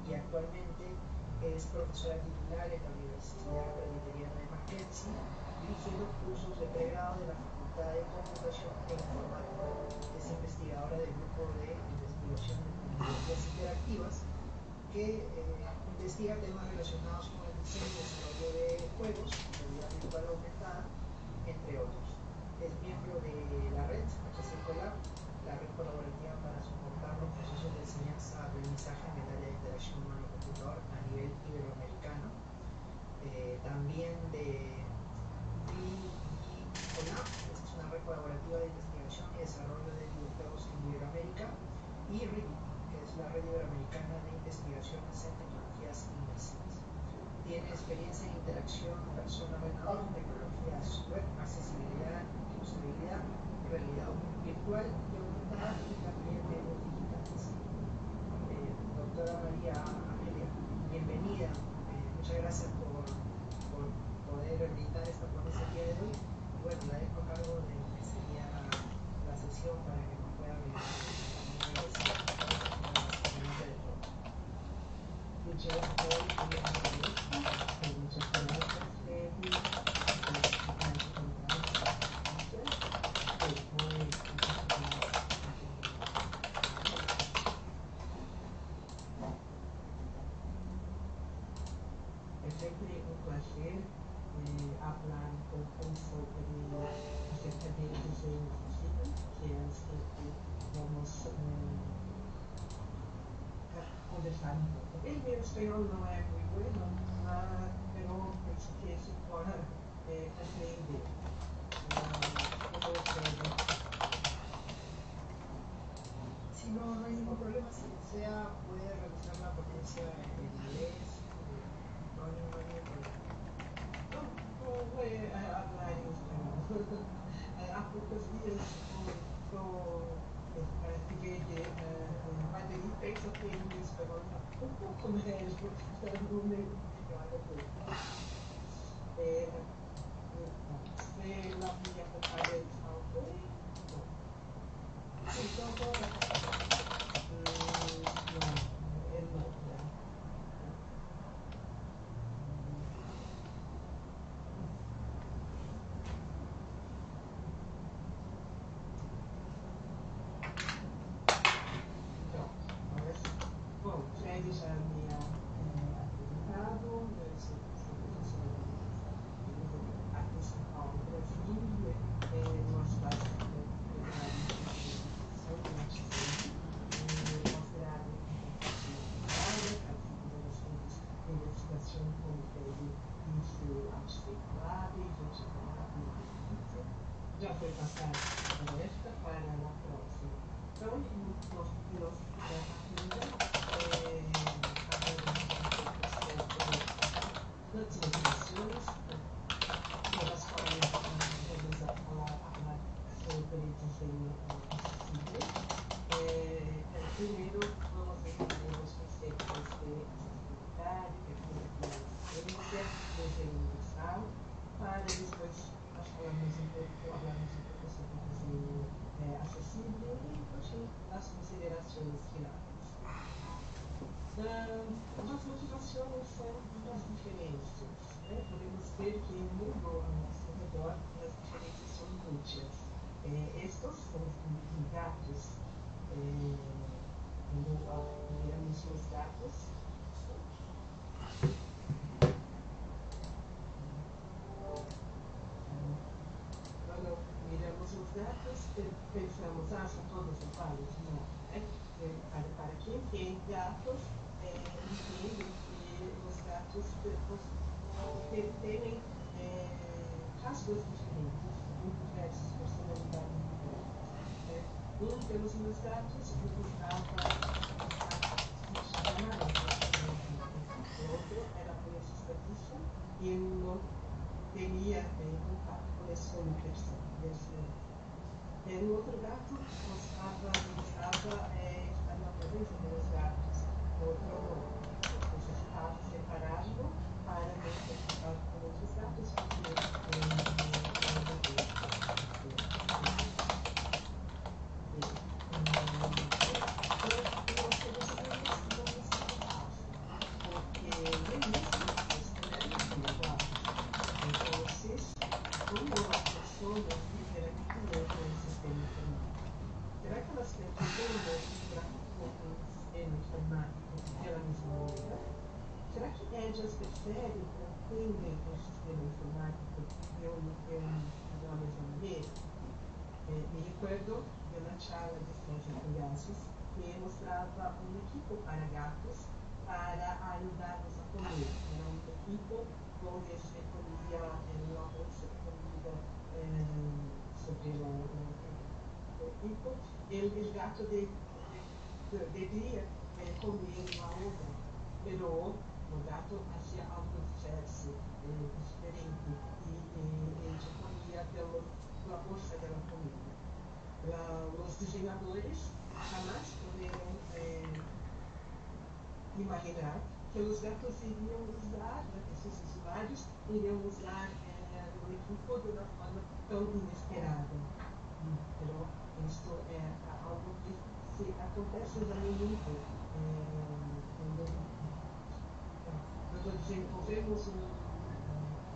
y actualmente es profesora titular en la Universidad Presbiteriana de Mackenzie, dirigiendo cursos de pregrado de la Facultad de Computación e Informática. Es investigadora del grupo de investigación de tecnologías interactivas que investiga temas relacionados con el diseño y desarrollo de juegos, realidad virtual aumentada, entre otros. Es miembro de la red HC Collab, la red colaborativa para soportar los procesos de enseñanza-aprendizaje en el área de interacción humano-computador a nivel iberoamericano. También de Collab, esta es una red colaborativa de investigación y desarrollo de videojuegos en Iberoamérica, y RIT, que es la red iberoamericana de investigaciones en tecnologías inmersivas. Tiene experiencia en interacción persona-ordenador, tecnologías web, accesibilidad y usabilidad, realidad virtual y aumentada y también medios digitales. Doctora María Amelia, bienvenida. Muchas gracias por poder brindar esta ponencia el día de hoy. Y bueno, la dejo a cargo de lo que sería la sesión para que nos pueda brindar Muchas es sempre um prazer falar com sobre acerca de desenho acessível, que é assim que vamos conversar um pouco. El meu espanhol não é muito bueno, mas penso que se pode compreender. Si no, no hay ningún problema, si desea puede realizar la ponencia en inglés, no hay ningún problema. Voy a hablar en español. Há poucos dias participei de Madrid, penso que o meu espanhol está um pouco melhor, porque está no meio melhor depois. Se la minha vontade de falar, então Fred já me apresentado, eu sou professora aqui em São Paulo, Brasil, numa cidade de considerada investigação como teve isso articulado e já foi passada esta para a próxima. Então, nós notificações pelas quais vamos falar sobre desenho acessível. Primeiro, vamos entender os conceitos de acessibilidade, tecnologia, desenho universal, para depois nós falarmos um pouco sobre desenho acessível e depois as considerações finais. As motivações são das diferenças. Podemos ver que no mundo ao nosso redor as diferenças são muitas. Estes são os gatos. Quando miramos os gatos, pensamos, são todos iguais? Não. Para quem tem gatos, entende que os gatos têm rasgos diferentes, diversas personalidades diferentes. Pelos meus gatos, eu gostava de o outro era por assustadiça e eu não teria contato com esse universo. O outro gato gostava de estar na presença dos gatos. O outro necessitava separado para não ser contato com outros gatos, porque ellas percebem, aprendem o sistema informático de uma mesma maneira. Me recuerdo de una charla de César Cuyazos que mostrava um equipo para gatos para ajudá-los a comer. Era um equipo onde se comia uma bolsa de comida sobre o equipo. O gato deveria comer uma outra, mas o gato fazia algo diferente e ele comia pela bolsa da comida. Os desenhadores jamás puderam imaginar que os gatos iriam usar, esses usuários iriam usar o equipo de uma forma tão inesperada. Pero isto é algo que acontece também muito quando desenvolvemos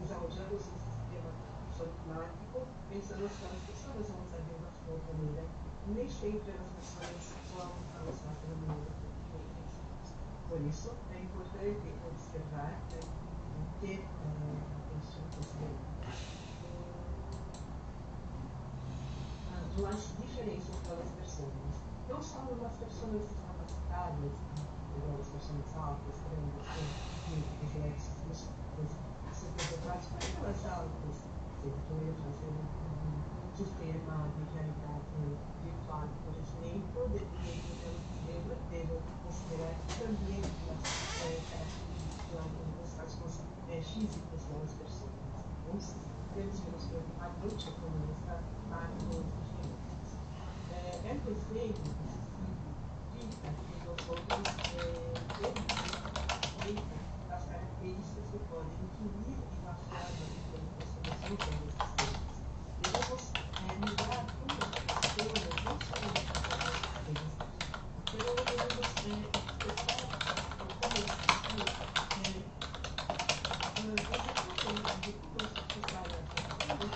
desarrollamos um sistema informático, pensamos que as pessoas vão usar de uma maneira, nem sempre as pessoas vão usar de uma maneira diferente. Por isso, é importante observar e ter isso em consideração. As diferenças pelas pessoas, não só nas pessoas discapacitadas, as pessoas altas, grandes, com reflexos, superdotados, para elas altas, se poderia fazer um sistema de realidade virtual, por exemplo, dependendo do sistema, deve considerar também os aspectos físicos das pessoas. Então, temos que nos preocupar muito com essa parte dos diferentes. El desenho significa que nós outros as características que podem incluir na forma de transformação dos sistemas. Devemos mudar como as pessoas, não somente as sistemas, mas devemos expressar como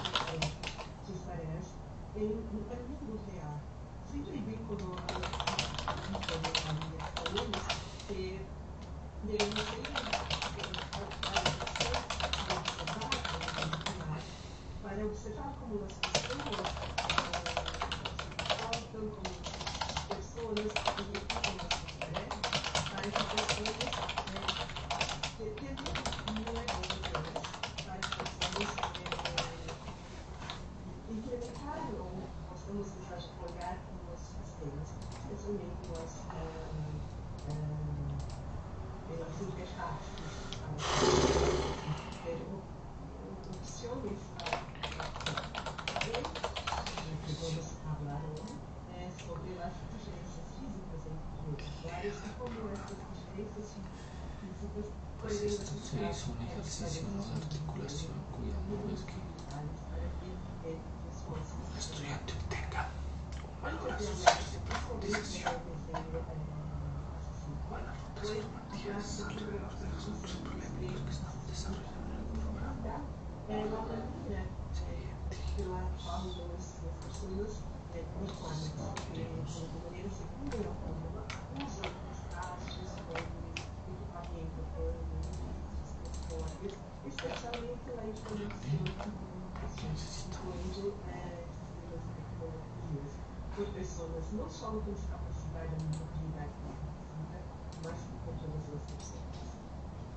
sus tareas en el mundo real. Sempre digo no que devemos para observar como as pessoas faltam, como as pessoas executam as suas tarefas, para que as pessoas implementar ou possamos desenvolver nos sistemas, especialmente nas interfaces, opções que vamos falar hoje sobre as diferenças físicas entre os usuários e como essas diferenças físicas Se hizo un ejercicio de articulación cuidando que el estudiante obtenga un valor asociado de profundización con las rutas formativas alrededor de los grupos problemáticos que estamos desarrollando en el programa. Sería especialmente a informação incluindo tecnologias por pessoas não só com discapacidade e mobilidade reduzida, mas com todas as pessoas.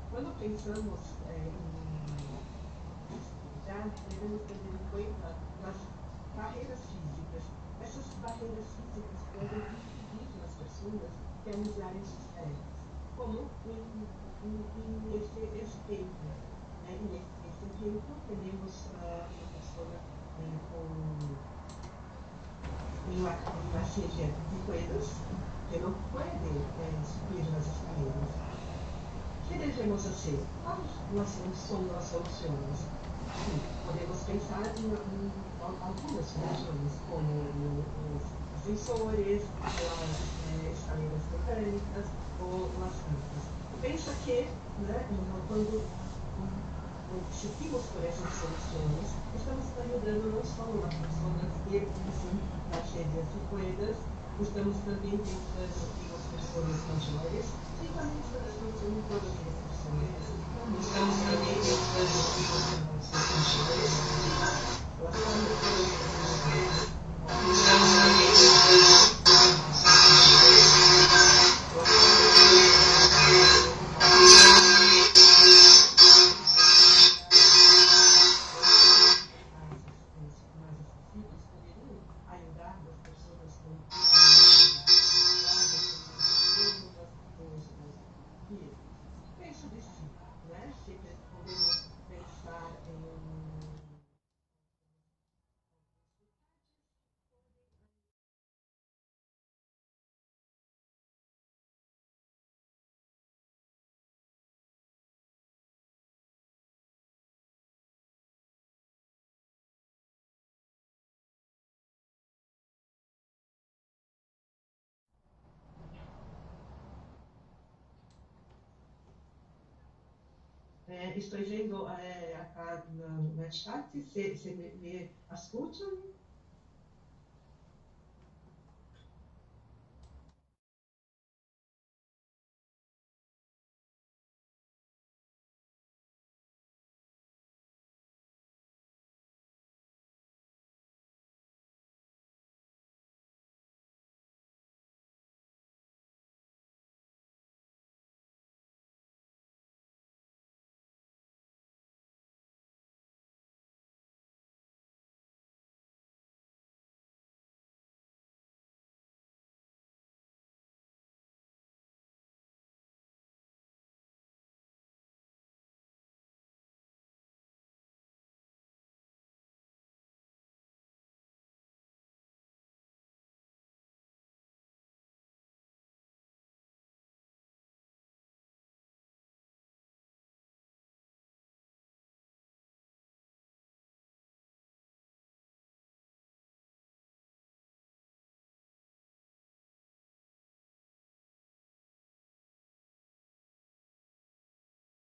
Quando pensamos em acessibilidade, devemos ter em conta as barreiras físicas. Essas barreiras físicas podem impedir as pessoas de realizarem suas tarefas, como nesse exemplo. Nesse exemplo, temos uma pessoa com uma silla de ruedas que não pode subir nas escaleras. O que devemos fazer? Quais são as soluções? Sim, podemos pensar em algumas soluções, como os sensores, as escaleiras mecânicas ou as rampas. Pensa que, quando seguimos por essas soluções, estamos ajudando não só as pessoas que precisam das cadeiras de ruedas, estamos também pensando em as pessoas maiores e também estamos pensando em todas as pessoas. isso de si, né? Se podemos pensar em estou vendo acá no chat, se me escutam?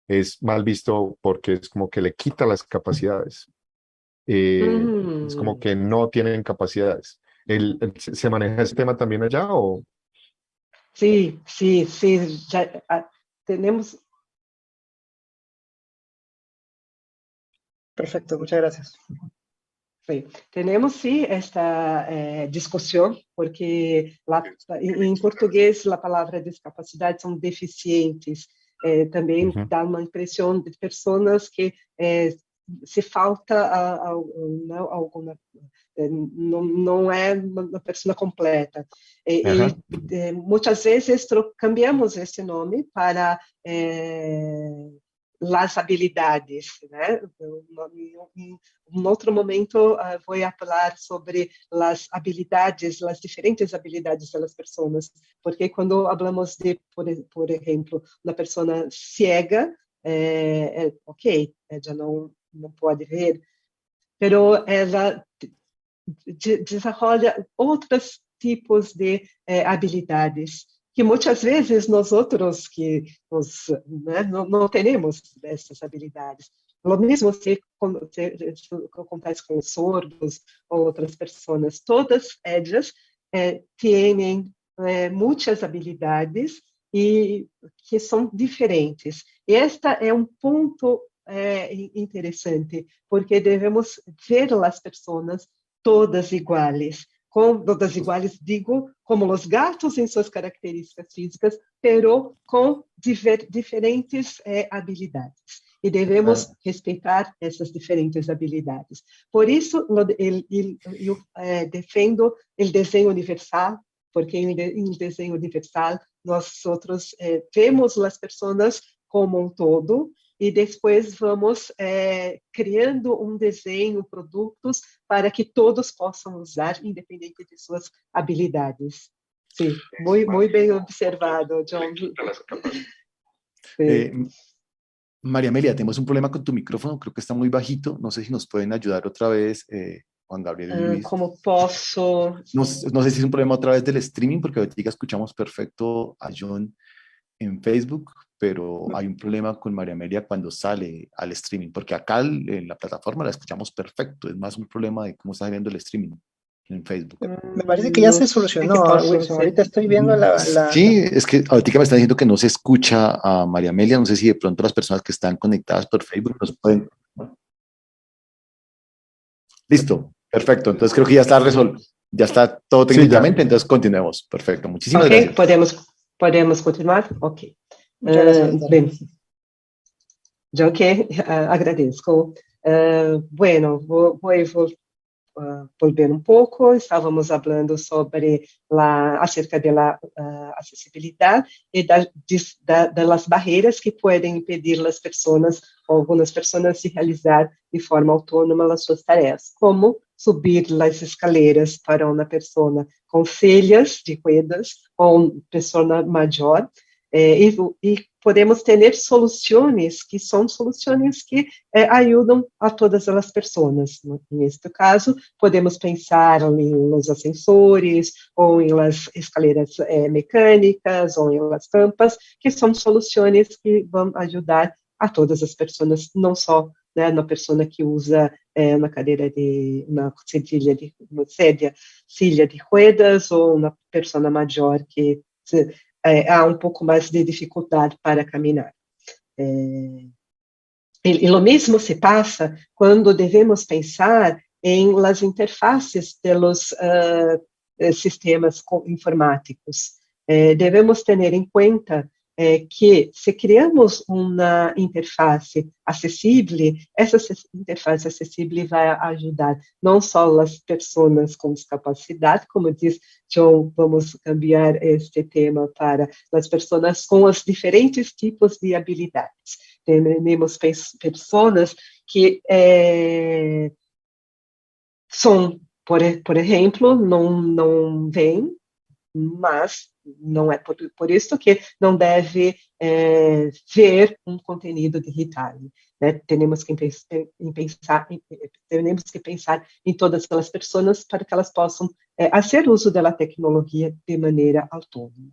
Es mal visto porque es como que le quita las capacidades. Es como que no tienen capacidades. ¿Se maneja ese tema también allá o? Sí, sí, sí, ya tenemos. Perfecto, muchas gracias. Sí, tenemos sí esta discusión, porque en portugués la palabra discapacidad son deficientes. Também Ujú. dá uma impressão de pessoas que se falta alguma, não é uma pessoa completa. Ajá. Muitas vezes cambiamos esse nome para as habilidades, né? Em outro momento vou falar sobre as habilidades, as diferentes habilidades das pessoas, porque quando falamos de, por exemplo, uma pessoa cega, ok, ela não pode ver, pero ela desenvolve outros tipos de habilidades que muitas vezes nós outros que né, não temos essas habilidades. O mesmo se acontece com os sordos ou outras pessoas. Todas elas têm muitas habilidades e que são diferentes. Este é um ponto interessante, porque devemos ver as pessoas todas iguais. Todas iguais, digo, como os gatos em suas características físicas, pero com diferentes habilidades. E devemos respeitar essas diferentes habilidades. Por isso, eu defendo o desenho universal, porque em desenho universal nós outros vemos as pessoas como um todo e depois vamos criando um desenho, produtos para que todos possam usar, independente de suas habilidades. Sí, muy bien observado, John. Sí. María Amelia, tenemos un problema con tu micrófono, creo que está muy bajito, no sé si nos pueden ayudar otra vez, Juan Gabriel y Luis. ¿Cómo posso? No sé si es un problema otra vez del streaming, porque ahorita escuchamos perfecto a John en Facebook, pero hay un problema con María Amelia cuando sale al streaming, porque acá en la plataforma la escuchamos perfecto, es más un problema de cómo está saliendo el streaming en Facebook. Me parece que ya se solucionó, Wilson. Ahorita estoy viendo Sí, es que ahorita me están diciendo que no se escucha a María Amelia, no sé si de pronto las personas que están conectadas por Facebook nos pueden... Listo, perfecto, entonces creo que ya está resuelto, ya está todo técnicamente, entonces continuemos. Perfecto, muchísimas gracias. Podemos continuar? Ok. Muchas gracias. Bem, yo que agradezco. Bueno, voy volver um pouco, estávamos falando sobre acerca da acessibilidade e das barreiras que podem impedir as pessoas, algumas pessoas, de realizar de forma autônoma as suas tarefas, como subir as escaleras para uma pessoa com filhas de ruedas ou uma pessoa maior, e podemos ter soluções que são soluções que ajudam a todas as pessoas. Neste caso, podemos pensar nos ascensores, ou em las escaleras mecânicas, ou em las rampas, que são soluções que vão ajudar a todas as pessoas, não só uma pessoa que usa uma cadeira uma silla de ruedas, ou uma pessoa maior que há um pouco mais de dificuldade para caminhar. E o mesmo se passa quando devemos pensar em las interfaces dos sistemas informáticos. Devemos ter em conta que, se criamos uma interface acessível, essa interface acessível vai ajudar não só as pessoas com discapacidade, como diz John, vamos cambiar este tema para as pessoas com os diferentes tipos de habilidades. Temos pessoas que são, por exemplo, não veem, mas não é por isso que não deve ver um conteúdo digital. Né? Temos que pensar em todas aquelas pessoas para que elas possam fazer uso da tecnologia de maneira autônoma.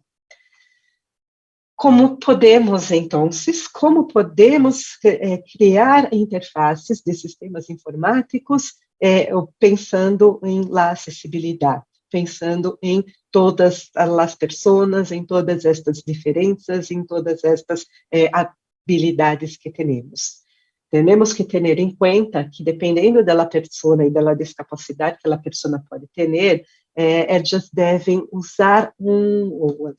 Como podemos criar interfaces de sistemas informáticos pensando em acessibilidade, pensando em todas as pessoas, em todas estas diferenças, em todas estas habilidades que temos. Temos que ter em conta que, dependendo da pessoa e da discapacidade que a pessoa pode ter, elas devem usar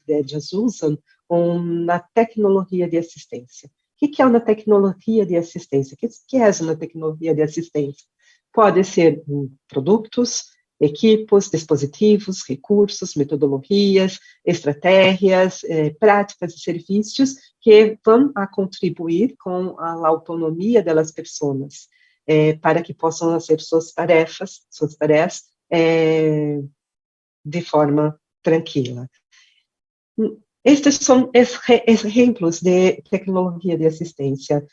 elas usam uma tecnologia de assistência. O que é uma tecnologia de assistência? O que é uma tecnologia de assistência? Pode ser produtos, equipos, dispositivos, recursos, metodologias, estratégias, práticas e serviços que vão a contribuir com a autonomia das pessoas, para que possam fazer suas tarefas de forma tranquila. Estes são exemplos de tecnologia de assistência.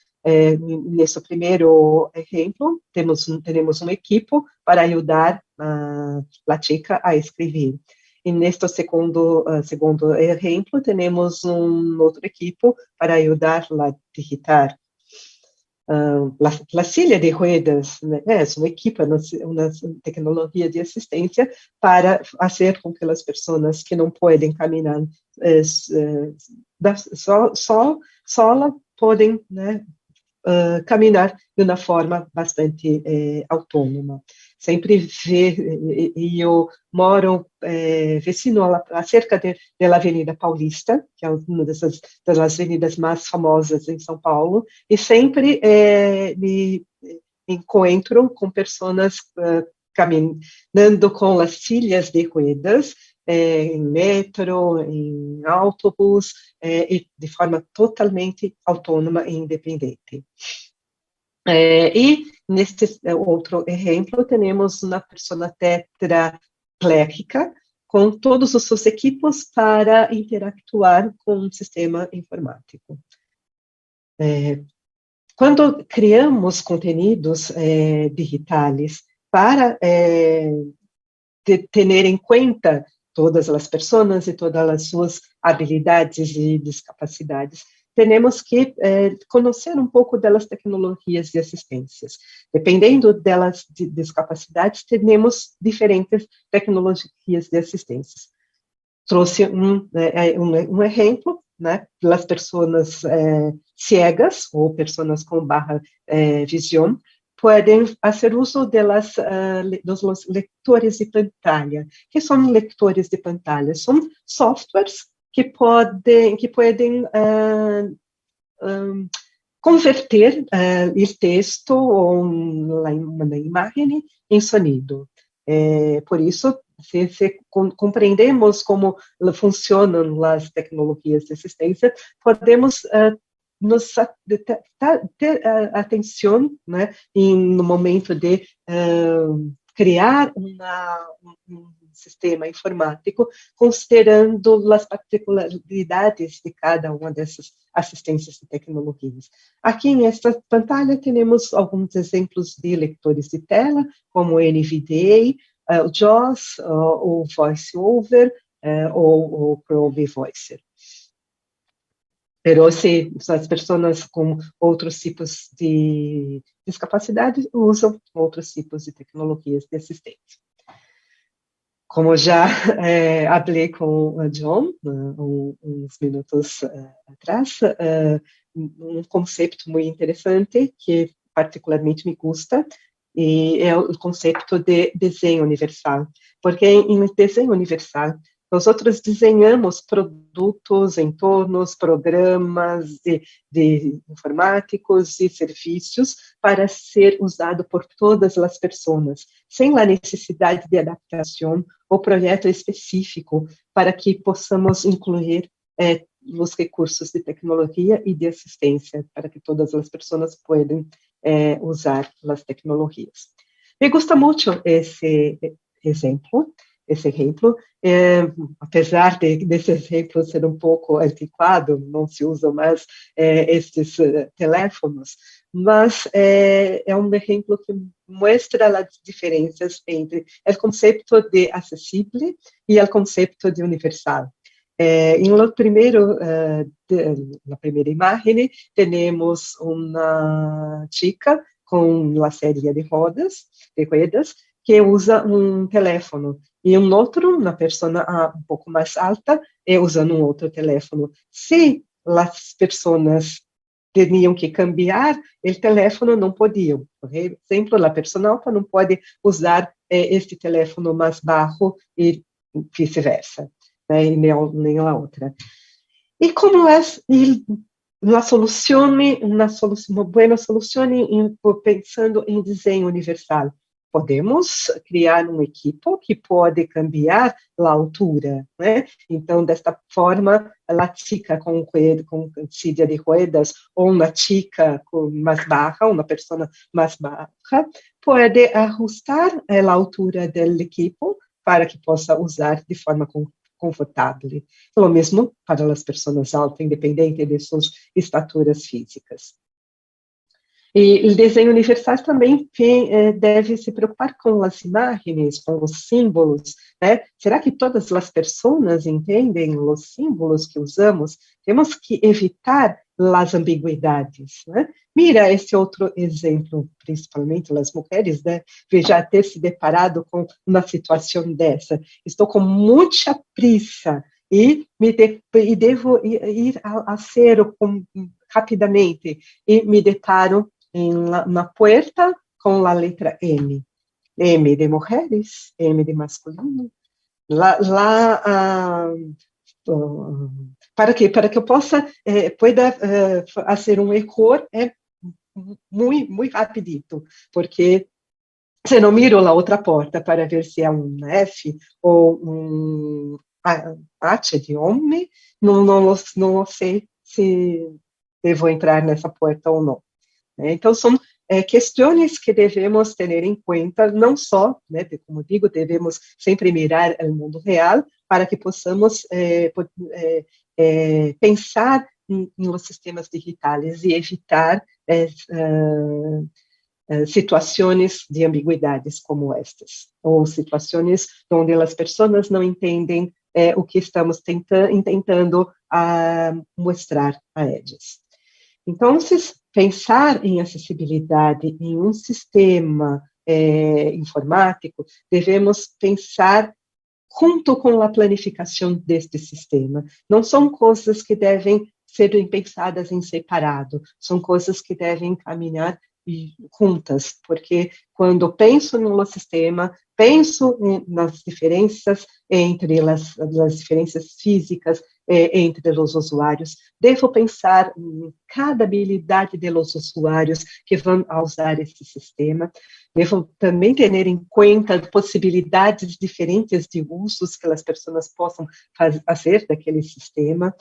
Nesse primeiro exemplo, temos um equipo para ajudar a chica a escrever. E neste segundo exemplo, temos um outro equipo para ajudar a digitar. La silla de ruedas é uma equipa, uma tecnologia de assistência para fazer com que as pessoas que não podem caminhar sola podem caminhar de uma forma bastante autônoma. Sempre eu moro vecino cerca da Avenida Paulista, que é uma das avenidas mais famosas em São Paulo, e sempre me encontro com pessoas caminhando com as silhas de ruedas, em metro, em autobus, e de forma totalmente autônoma e independente. E neste outro exemplo, temos uma pessoa tetraplégica com todos os seus equipos para interactuar com um sistema informático. Quando criamos conteúdos digitais para ter em conta todas as pessoas e todas as suas habilidades e discapacidades, temos que conhecer um pouco das tecnologias de assistência. Dependendo das discapacidades, temos diferentes tecnologias de assistência. Trouxe um exemplo, né, das pessoas cegas ou pessoas com baixa visão, podem fazer uso dos leitores de pantalla. Que são leitores de pantalla? São softwares que podem converter o texto ou uma imagem em sonido. Por isso, se compreendemos como funcionam as tecnologias de assistência, podemos ter atenção, né, no momento de criar um sistema informático, considerando as particularidades de cada uma dessas assistências de tecnologias. Aqui nesta pantalla temos alguns exemplos de leitores de tela, como o NVDA, o JAWS, o VoiceOver ou o Probe Voicer. Mas se as pessoas com outros tipos de discapacidade usam outros tipos de tecnologias de assistência. Como já falei com o John uns minutos atrás, um conceito muito interessante que particularmente me gusta é o conceito de desenho universal, porque em desenho universal nós outros desenhamos produtos, entornos, programas de informáticos e serviços para ser usado por todas as pessoas, sem a necessidade de adaptação ou projeto específico, para que possamos incluir os recursos de tecnologia e de assistência, para que todas as pessoas possam usar as tecnologias. Me gusta muito esse exemplo, apesar desse exemplo ser um pouco antiquado, não se usam mais estes teléfonos, mas é um exemplo que mostra as diferenças entre o conceito de acessível e o conceito de universal. Na primeira imagem, temos uma chica com uma série de ruedas, que usa um teléfono, e uma pessoa um pouco mais alta, usando um outro teléfono. Se as pessoas teriam que cambiar, o teléfono não podiam. Por exemplo, a pessoa alta não pode usar este teléfono mais baixo e vice-versa, né, e nem a outra. E como é uma boa solução pensando em desenho universal? Podemos criar um equipo que pode cambiar a altura, né? Então, desta forma, a chica com silla de ruedas ou uma chica mais baixa, uma pessoa mais baixa, pode ajustar a altura do equipo para que possa usar de forma confortável. O mesmo para as pessoas altas, independente de suas estaturas físicas. E o desenho universal também deve se preocupar com as imagens, com os símbolos, né? Será que todas as pessoas entendem os símbolos que usamos? Temos que evitar as ambiguidades, né? Mira esse outro exemplo, principalmente as mulheres, né? Já ter se deparado com uma situação dessa. Estou com muita pressa e devo ir ao acero rapidamente e me deparo na porta com a letra M. M de mulheres, M de masculino. Para que eu possa fazer um erro muito rapidito, porque se não miro a outra porta para ver se é um F ou um H de homem, não sei se devo entrar nessa porta ou não. Então, são questões que devemos ter em conta, não só, né, como digo, devemos sempre mirar o mundo real para que possamos pensar nos sistemas digitais e evitar situações de ambiguidades como estas, ou situações onde as pessoas não entendem o que estamos tentando mostrar a eles. Então, pensar em acessibilidade em um sistema informático, devemos pensar junto com a planificação deste sistema. Não são coisas que devem ser pensadas em separado, são coisas que devem caminhar juntas, porque quando penso no sistema, penso nas diferenças entre as diferenças físicas entre os usuários, devo pensar em cada habilidade dos usuários que vão usar esse sistema, devo também ter em conta possibilidades diferentes de usos que as pessoas possam fazer daquele sistema.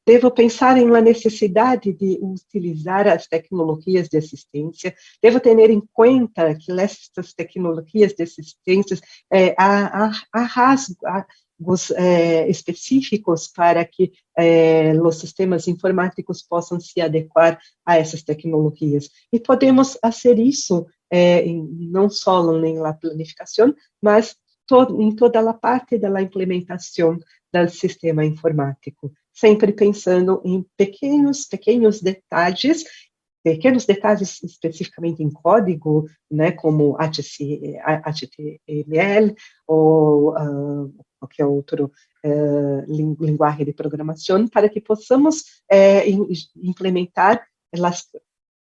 Devo pensar em la necessidade de utilizar as tecnologias de assistência, devo ter em conta que essas tecnologias de assistência há rasgos específicos para que os sistemas informáticos possam se adequar a essas tecnologias. E podemos fazer isso não só na planificação, mas em toda a parte da implementação do sistema informático, sempre pensando em pequenos detalhes especificamente em código, né, como HTML ou qualquer outro linguagem de programação, para que possamos implementar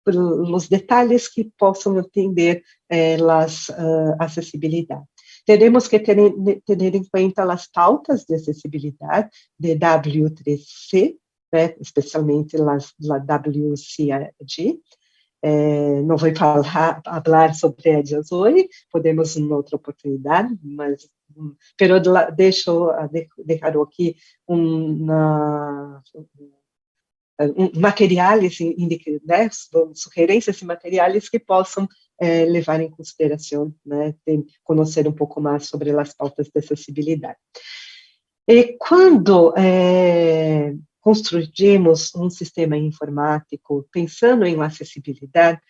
os detalhes que possam atender a acessibilidade. Teremos que ter em conta as pautas de acessibilidade de W3C, né, especialmente a WCAG. Não vou falar sobre elas hoje, podemos em outra oportunidade, mas deixo aqui materiais, né, sugerências e materiais que possam levar em consideração, né, conhecer um pouco mais sobre as pautas de acessibilidade. E quando construímos um sistema informático pensando em acessibilidade,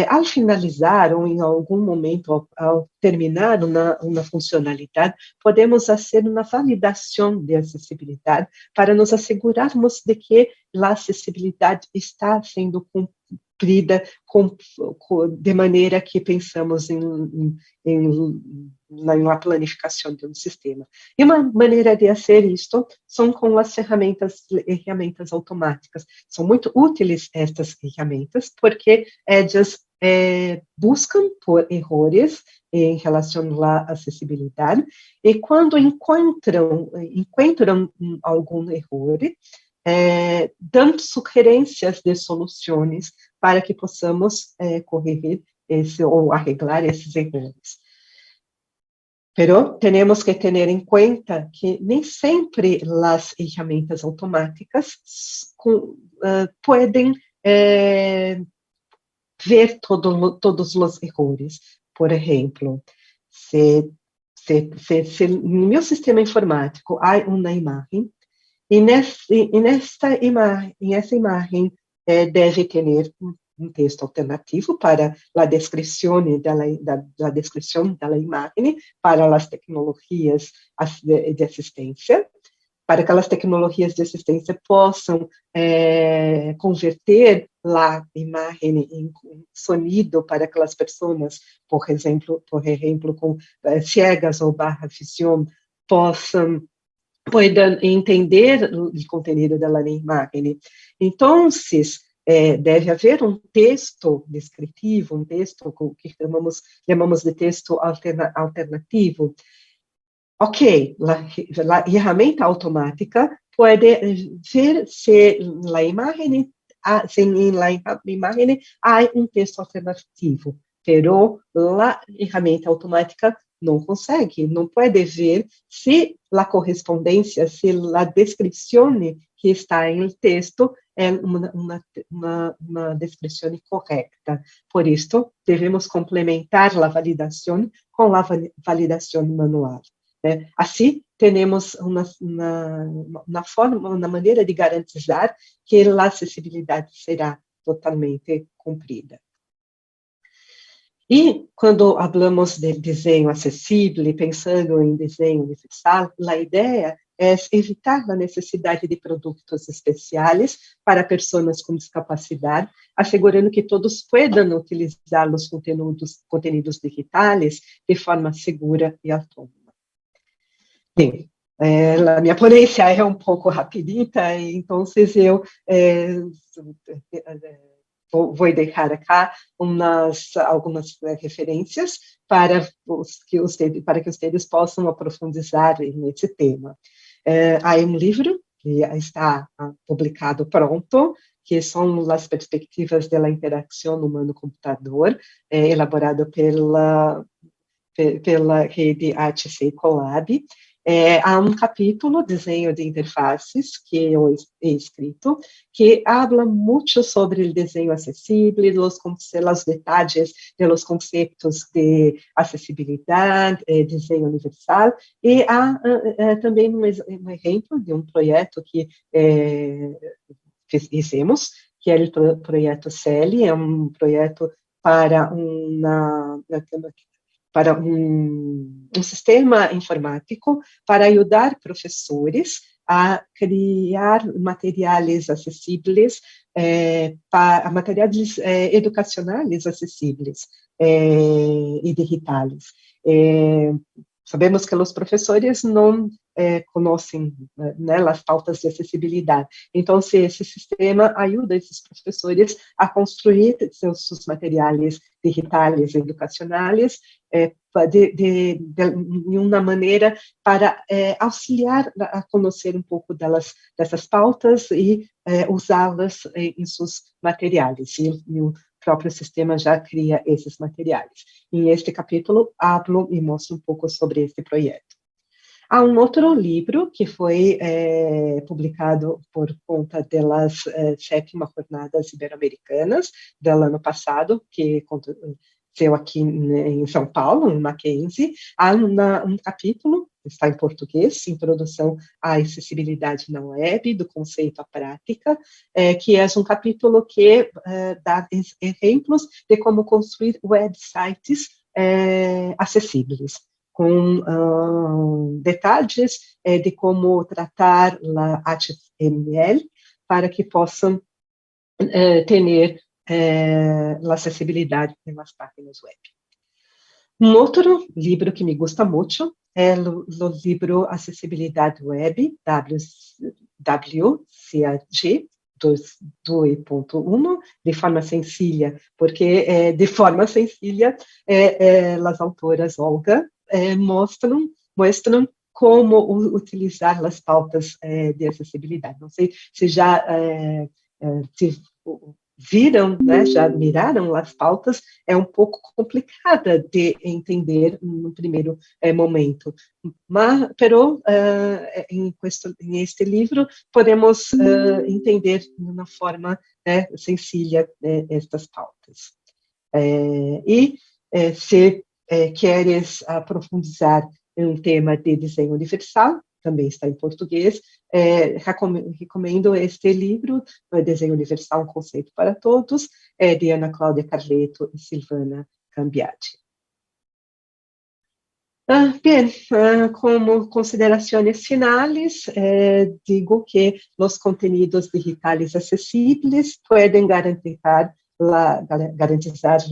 ao finalizar ou em algum momento, ao terminar uma funcionalidade, podemos fazer uma validação de acessibilidade para nos assegurarmos de que a acessibilidade está sendo cumprida de maneira que pensamos na planificação de um sistema. E uma maneira de fazer isto são com as ferramentas automáticas. São muito úteis estas ferramentas, porque elas buscam por erros em relação à acessibilidade, e quando encontram algum erro, dão sugerências de soluções para que possamos corrigir ou arreglar esses erros. Pero temos que ter em conta que nem sempre as ferramentas automáticas podem ver todos os erros. Por exemplo, se no meu sistema informático há uma imagem, e nessa imagem deve ter um texto alternativo para a descrição da imagem, para as tecnologias de assistência, para que as tecnologias de assistência possam converter a imagem em sonido para que as pessoas, por exemplo, com cegas ou baixa visão, possam entender o conteúdo da imagem. Então, deve haver um texto descritivo, um texto que chamamos de texto alternativo. Ok, a ferramenta automática pode ver se na imagem há um texto alternativo, pero a ferramenta automática não consegue, não pode ver se a correspondência, se a descrição que está em texto é uma descrição correta. Por isso, devemos complementar a validação com a validação manual. Assim, temos uma maneira de garantizar que a acessibilidade será totalmente cumprida. E quando falamos de desenho acessível, pensando em desenho universal, a ideia é evitar a necessidade de produtos especiais para pessoas com discapacidade, assegurando que todos possam utilizar os conteúdos digitais de forma segura e autônoma. Bem, a minha ponência é um pouco rapidita, então eu vou deixar aqui algumas referências para que vocês possam aprofundar nesse tema. Há um livro que está publicado pronto, que são as perspectivas da interação humano-computador, elaborado pela rede HC Colab. Há um capítulo, desenho de interfaces, que eu he escrito, que habla muito sobre o desenho acessível, os detalhes dos conceitos de acessibilidade, desenho universal, e há também um exemplo de um projeto que fizemos, que é o projeto CELI, é um projeto para um sistema informático para ajudar professores a criar materiais acessíveis, materiais educacionais acessíveis e digitais. Sabemos que os professores não conhecem as pautas de acessibilidade. Então, esse sistema ajuda esses professores a construir seus materiais digitais educacionais de uma maneira para auxiliar a conhecer um pouco dessas pautas e usá-las em seus materiais. E o próprio sistema já cria esses materiais. Em este capítulo, hablo e mostro um pouco sobre este projeto. Há um outro livro que foi publicado por conta das 7ª Jornadas Ibero-Americanas do ano passado, que aconteceu aqui em São Paulo, em Mackenzie. Há um capítulo, está em português, Introdução à Acessibilidade na Web, do conceito à prática, que é um capítulo que dá exemplos de como construir websites acessíveis, com detalhes de como tratar a HTML para que possam ter a acessibilidade nas páginas web. Um outro livro que me gusta muito é o livro Acessibilidade Web, WCAG 2.1, de forma sencilla, porque de forma sencilla as autoras Olga mostram como utilizar as pautas de acessibilidade. Não sei se já viram, já miraram as pautas, é um pouco complicada de entender no primeiro momento. Mas, em este livro, podemos entender de uma forma sencilla estas pautas. Se queres aprofundar em um tema de desenho universal, também está em português, recomendo este livro, Desenho Universal, um conceito para todos, de Ana Cláudia Carleto e Silvana Cambiati. Bem, como considerações finais, digo que os conteúdos digitais acessíveis podem garantizar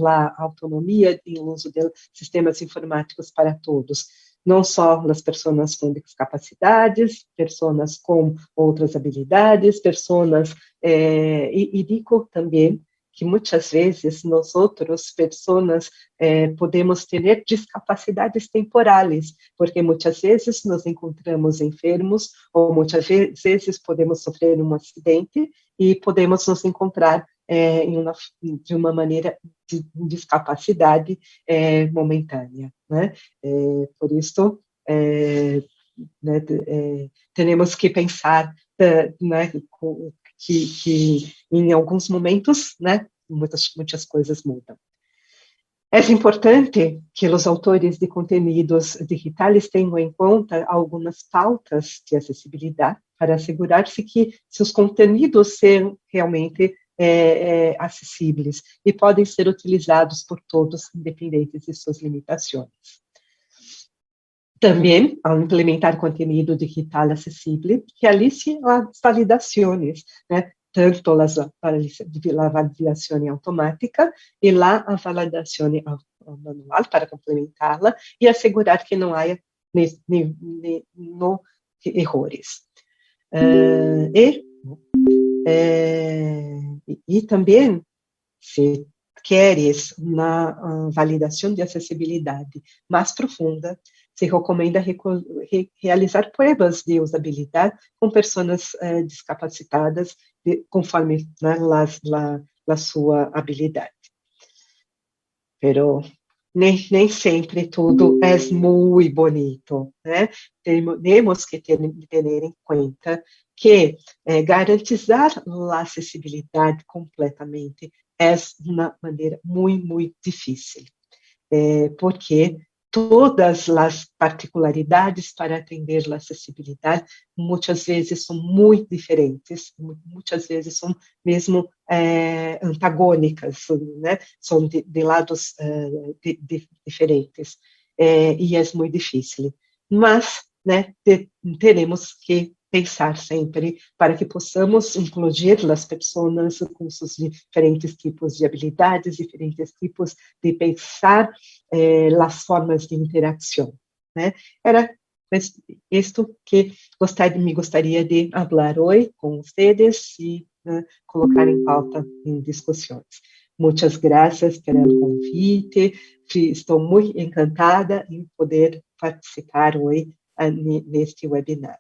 a autonomia e o uso de sistemas informáticos para todos, não só as pessoas com discapacidades, pessoas com outras habilidades, e digo também que muitas vezes nós pessoas, podemos ter discapacidades temporais, porque muitas vezes nos encontramos enfermos, ou muitas vezes podemos sofrer um acidente e podemos nos encontrar de uma maneira de discapacidade momentânea, né? Por isso, temos que pensar, né, que em alguns momentos, né, muitas coisas mudam. É importante que os autores de conteúdos digitais tenham em conta algumas pautas de acessibilidade para assegurar-se que seus conteúdos sejam realmente acessíveis e podem ser utilizados por todos, independentes de suas limitações. Também, ao implementar conteúdo digital acessível, realize as validações, né? Tanto a validação automática e a validação manual para complementá-la e assegurar que não haja erros. E também se queres uma validação de acessibilidade mais profunda, se recomenda realizar pruebas de usabilidade com pessoas discapacitadas, conforme, né, a sua habilidade. Pero nem sempre tudo é muito bonito, né? Temos que ter em conta que garantizar a acessibilidade completamente é uma maneira muito difícil, porque todas as particularidades para atender a acessibilidade muitas vezes são muito diferentes, muitas vezes são mesmo antagônicas, né? São de lados diferentes, e é muito difícil. Mas, né, teremos que pensar sempre para que possamos incluir as pessoas com seus diferentes tipos de habilidades, diferentes tipos de pensar as formas de interação, né? Era isto que me gostaria de falar hoje com vocês e colocar em pauta em discussões. Muitas graças pelo convite. Estou muito encantada em poder participar hoje neste webinar.